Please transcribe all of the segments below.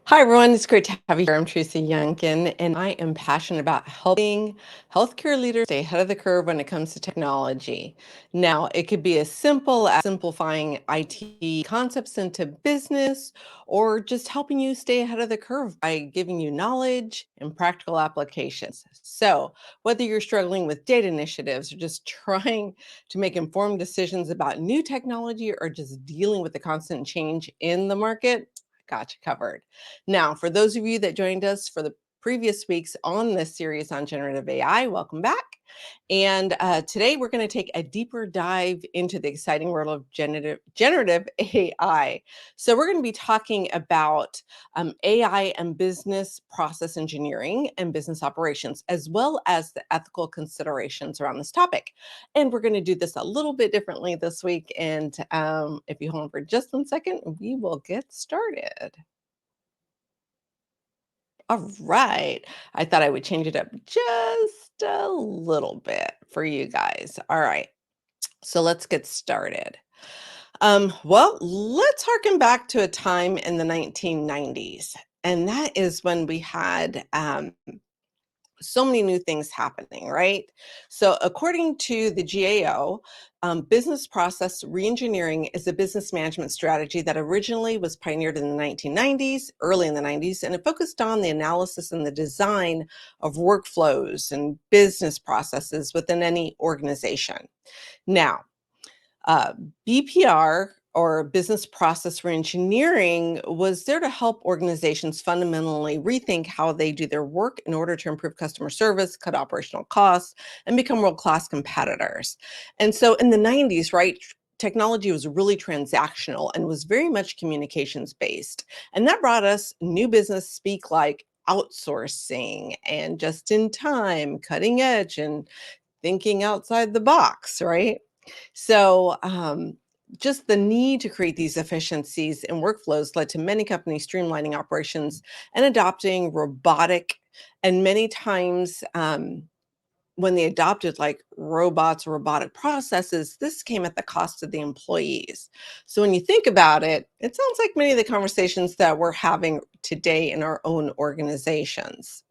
Hi, everyone. It's great to have you here. I'm Teresa Youngkin, and I am passionate about helping healthcare leaders stay ahead of the curve when it comes to technology. Now, it could be as simple as simplifying IT concepts into business or just helping you stay ahead of the curve by giving you knowledge and practical applications. So, whether you're struggling with data initiatives or just trying to make informed decisions about new technology or just dealing with the constant change in the market, got you covered. Now, for those of you that joined us for the previous weeks on this series on generative AI, welcome back. And today we're going to take a deeper dive into the exciting world of generative AI. So, we're going to be talking about AI and business process engineering and business operations, as well as the ethical considerations around this topic. And we're going to do this a little bit differently this week. And if you hold on for just 1 second, we will get started. All right. I thought I would change it up just a little bit for you guys. All right. So let's get started. Well, let's harken back to a time in the 1990s. And that is when we had so many new things happening, right? So, according to the GAO, business process reengineering is a business management strategy that originally was pioneered in the 1990s, early in the 90s, and it focused on the analysis and the design of workflows and business processes within any organization. Now, uh, BPR or business process reengineering was there to help organizations fundamentally rethink how they do their work in order to improve customer service, cut operational costs, and become world class competitors. And so in the 90s, right? Technology was really transactional and was very much communications based. And that brought us new business speak like outsourcing and just in time, cutting edge, and thinking outside the box, right? So, just the need to create these efficiencies and workflows led to many companies streamlining operations and adopting robotic, and many times, when they adopted like robots or robotic processes, this came at the cost of the employees. So when you think about it, it sounds like many of the conversations that we're having today in our own organizations.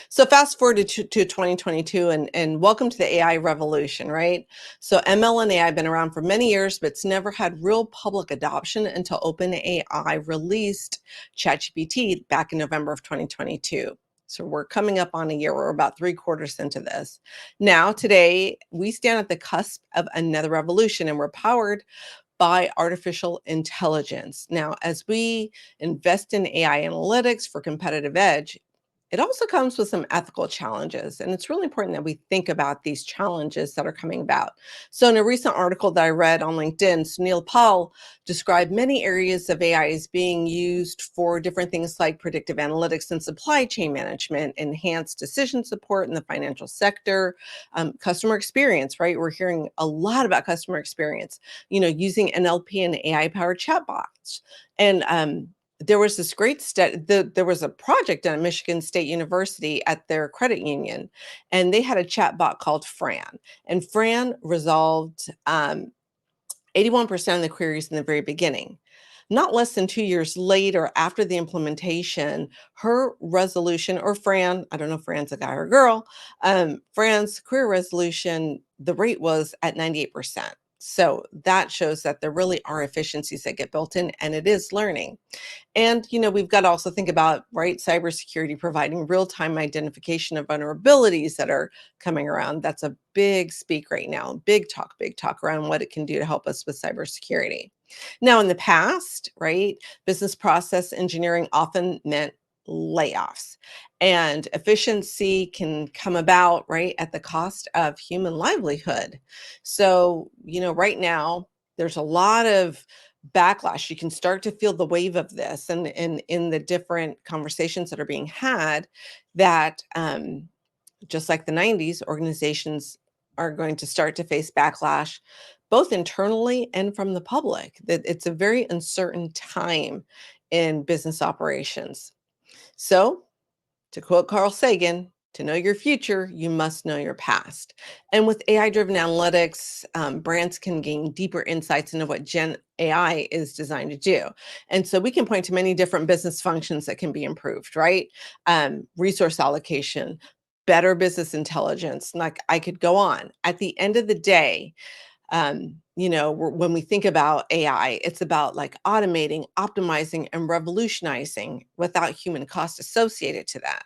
So fast forward to 2022 and welcome to the AI revolution, right? So ML and AI have been around for many years, but it's never had real public adoption until OpenAI released ChatGPT back in November of 2022. So we're coming up on a year. We're about three quarters into this. Now, today, we stand at the cusp of another revolution and we're powered by artificial intelligence. Now, as we invest in AI analytics for competitive edge, it also comes with some ethical challenges, and it's really important that we think about these challenges that are coming about. So, in a recent article that I read on LinkedIn, Sunil Paul described many areas of AI as being used for different things like predictive analytics and supply chain management, enhanced decision support in the financial sector, customer experience, right? We're hearing a lot about customer experience, using NLP and AI powered chatbots. And there was this great study. There was a project done at Michigan State University at their credit union, and they had a chat bot called Fran. And Fran resolved 81% of the queries in the very beginning. Not less than 2 years later, after the implementation, her resolution, or Fran, I don't know if Fran's a guy or a girl, Fran's query resolution, the rate was at 98%. So that shows that there really are efficiencies that get built in, and it is learning. And, we've got to also think about, right, cybersecurity providing real-time identification of vulnerabilities that are coming around. That's a big speak right now, big talk around what it can do to help us with cybersecurity. Now, in the past, right, business process engineering often meant layoffs, and efficiency can come about, right, at the cost of human livelihood. So, right now, there's a lot of backlash. You can start to feel the wave of this and in the different conversations that are being had that just like the 90s, organizations are going to start to face backlash both internally and from the public. That it's a very uncertain time in business operations. So, to quote Carl Sagan, To know your future, you must know your past. And with AI driven analytics, brands can gain deeper insights into what Gen AI is designed to do. And so we can point to many different business functions that can be improved, right? Resource allocation, better business intelligence. Like I could go on. At the end of the day, when we think about AI, it's about like automating, optimizing, and revolutionizing without human cost associated to that.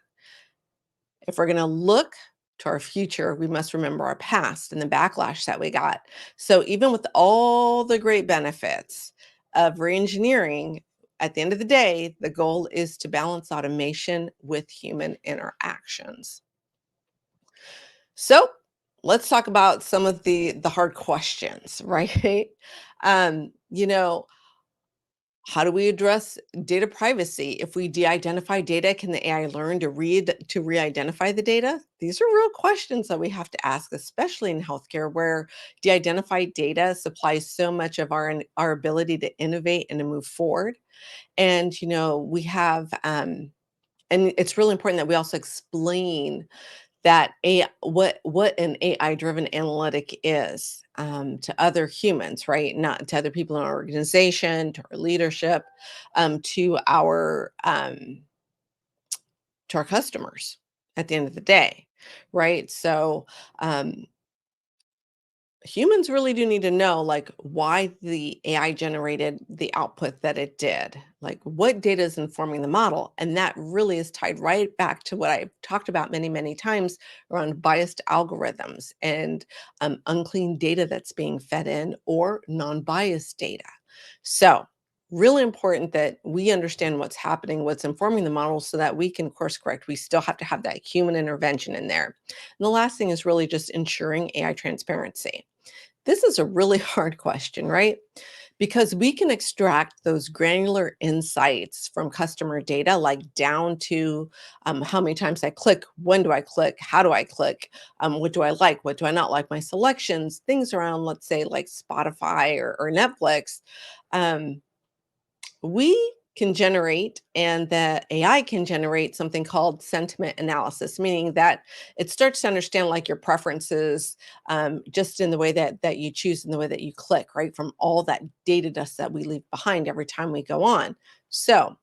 If we're going to look to our future, we must remember our past and the backlash that we got. So, even with all the great benefits of reengineering, at the end of the day, the goal is to balance automation with human interactions. So, let's talk about some of the hard questions, right? Um, you know, how do we address data privacy? If we de-identify data, can the AI learn to re-identify the data? These are real questions that we have to ask, especially in healthcare, where de-identified data supplies so much of our ability to innovate and to move forward. And we have, and it's really important that we also explain that what an AI driven analytic is to other humans, right? Not to other people in our organization, to our leadership, to our customers at the end of the day, right? So humans really do need to know like why the AI generated the output that it did. Like what data is informing the model. And that really is tied right back to what I've talked about many, many times around biased algorithms and unclean data that's being fed in or non-biased data. So really important that we understand what's happening, what's informing the model so that we can course correct. We still have to have that human intervention in there. And the last thing is really just ensuring AI transparency. This is a really hard question, right? Because we can extract those granular insights from customer data, like down to how many times I click, when do I click, how do I click, what do I like, what do I not like, my selections, things around, let's say, like Spotify or Netflix. Um, we can generate and the AI can generate something called sentiment analysis, meaning that it starts to understand like your preferences just in the way that you choose and the way that you click, right? From all that data dust that we leave behind every time we go on. So,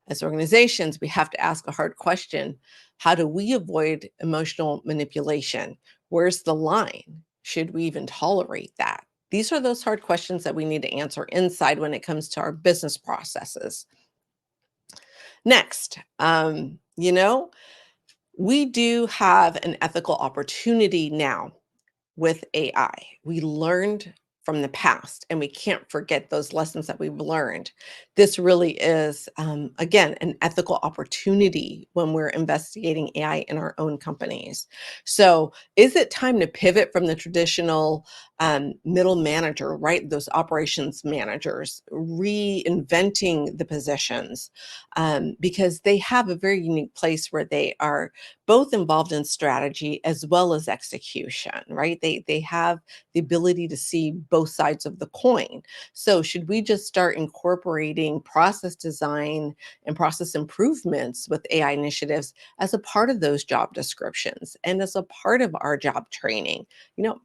as organizations, we have to ask a hard question. How do we avoid emotional manipulation? Where's the line? Should we even tolerate that? These are those hard questions that we need to answer inside when it comes to our business processes. Next, we do have an ethical opportunity now with AI. We learned from the past and we can't forget those lessons that we've learned. This really is, again, an ethical opportunity when we're investigating AI in our own companies. So, is it time to pivot from the traditional middle manager, right? Those operations managers, reinventing the positions because they have a very unique place where they are both involved in strategy as well as execution, right? They have the ability to see both sides of the coin. So should we just start incorporating process design and process improvements with AI initiatives as a part of those job descriptions and as a part of our job training?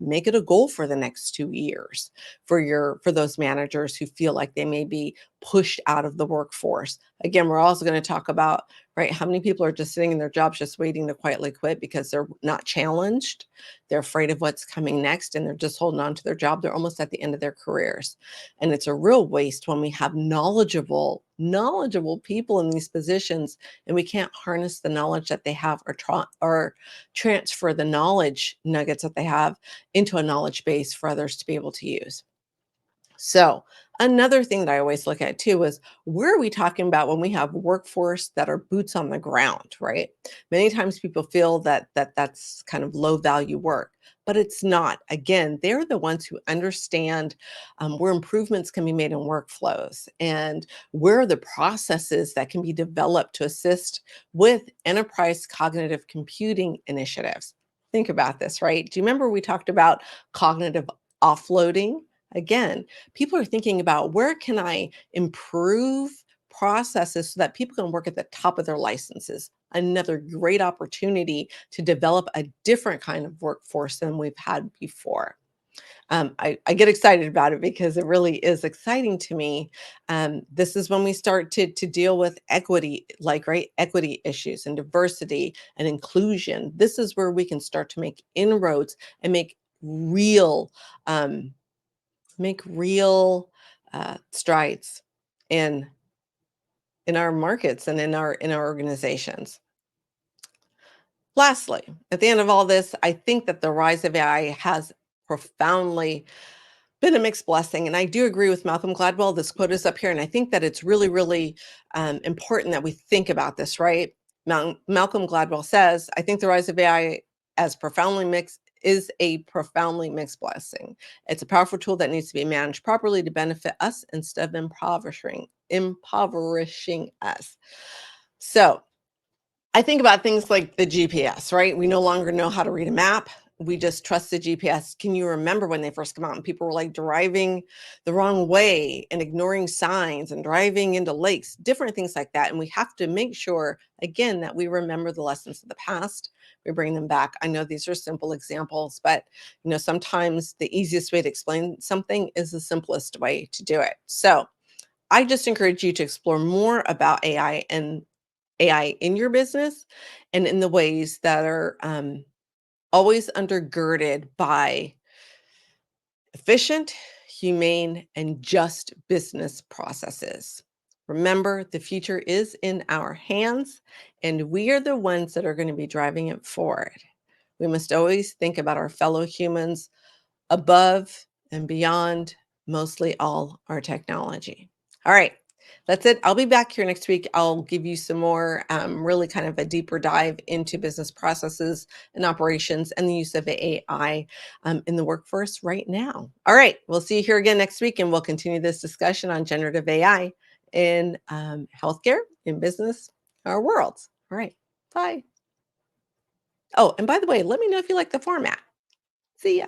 Make it a goal for the next 2 years for those managers who feel like they may be pushed out of the workforce. Again, we're also going to talk about, right, how many people are just sitting in their jobs just waiting to quietly quit because they're not challenged. They're afraid of what's coming next and they're just holding on to their job. They're almost at the end of their careers. And it's a real waste when we have knowledgeable people in these positions and we can't harness the knowledge that they have or transfer the knowledge nuggets that they have into a knowledge base for others to be able to use. So, another thing that I always look at too is where are we talking about when we have workforce that are boots on the ground, right? Many times people feel that's kind of low value work, but it's not. Again, they're the ones who understand where improvements can be made in workflows and where are the processes that can be developed to assist with enterprise cognitive computing initiatives. Think about this, right? Do you remember we talked about cognitive offloading? Again, people are thinking about where can I improve processes so that people can work at the top of their licenses. Another great opportunity to develop a different kind of workforce than we've had before. I get excited about it because it really is exciting to me. This is when we start to deal with equity, like right equity issues and diversity and inclusion. This is where we can start to make inroads and real um, make real strides in in our markets and in our organizations. Lastly, at the end of all this, I think that the rise of AI has profoundly been a mixed blessing, and I do agree with Malcolm Gladwell. This quote is up here, and I think that it's really, really important that we think about this, right? Malcolm Gladwell says, "I think the rise of AI as profoundly mixed is a profoundly mixed blessing. It's a powerful tool that needs to be managed properly to benefit us instead of impoverishing us." So I think about things like the GPS, right? We no longer know how to read a map. We just trust the GPS. Can you remember when they first come out and people were like driving the wrong way and ignoring signs and driving into lakes, different things like that. And we have to make sure, again, that we remember the lessons of the past. We bring them back. I know these are simple examples, but sometimes the easiest way to explain something is the simplest way to do it. So I just encourage you to explore more about AI in your business and in the ways that are always undergirded by efficient, humane, and just business processes. Remember, the future is in our hands, and we are the ones that are going to be driving it forward. We must always think about our fellow humans above and beyond mostly all our technology. All right, that's it. I'll be back here next week. I'll give you some more, really kind of a deeper dive into business processes and operations and the use of AI in the workforce right now. All right, we'll see you here again next week, and we'll continue this discussion on generative AI in healthcare, in business, our world. All right, bye. Oh, and by the way, let me know if you like the format. See ya.